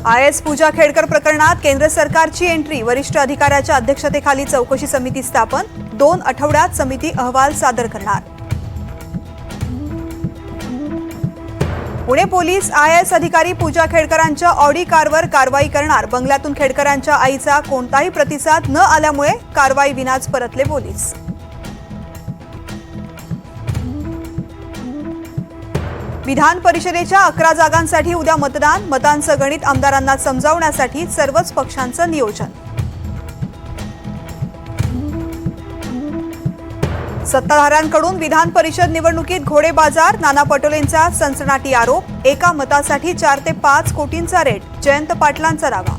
IS पूजा खेडकर प्रकरणात केंद्र सरकारची एंट्री। वरिष्ठ अधिकाऱ्याच्या अध्यक्षतेखाली चौकशी समिती स्थापन। 2 आठवड्यात समिती अहवाल सादर करणार। पुणे पोलीस आयएस अधिकारी पूजा खेडकरांच्या ऑडी कारवर कारवाई करणार। बंगल्यातून खेडकरांच्या आईचा कोणताही प्रतिसाद न आल्यामुळे कारवाई विनाच परतले पोलीस। विधान परिषदेच्या 11 जागांसाठी उद्या मतदान। मतांचं गणित आमदारांना समजावण्यासाठी सर्वच पक्षांचं नियोजन। सत्ताधाऱ्यांकडून विधान परिषद निवडणुकीत घोडेबाजार। नाना पटोलेंचा सनसनाटी आरोप। एका मतासाठी 4 ते 5 कोटींचा रेट। जयंत पाटलांचा दावा।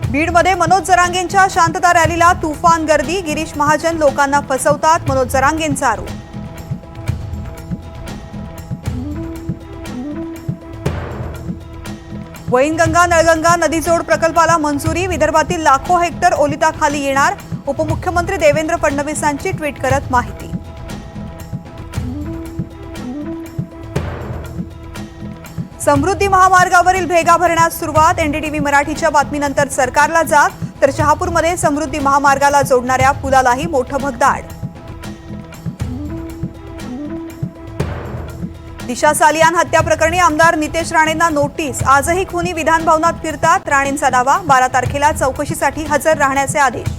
बीडमध्ये मनोज जरांगेंच्या शांतता रॅलीला तुफान गर्दी। गिरीश महाजन लोकांना फसवतात, मनोज जरांगेंचा आरोप। वैनगंगा नळगंगा नदीजोड प्रकल्पाला मंजुरी। विदर्भातील लाखो हेक्टर ओलिताखाली येणार। उपमुख्यमंत्री देवेंद्र फडणवीसांची ट्विट करत माहिती। समृद्धी महामार्गावरील भेगा भरण्यास सुरुवात। एनडीटीव्ही मराठीच्या बातमीनंतर सरकारला जाग, तर शहापूरमध्ये समृद्धी महामार्गाला जोडणाऱ्या पुलालाही मोठं भगदाड। दिशा सालियान हत्या प्रकरणी आमदार नितेश राणेंना नोटीस। आजही खुनी विधान भवनात फिरतात। राणेंचा दावा, 12 तारखेला चौकशीसाठी हजर राहण्याचे आदेश।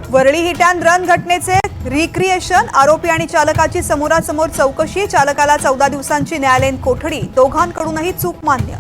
वरळी हिट अँड रन घटनेचे रिक्रिएशन। आरोपी आणि चालकाची समोरासमोर चौकशी। चालकाला 14 दिवसांची न्यायालयीन कोठडी। दोघांकडूनही चूक मान्य।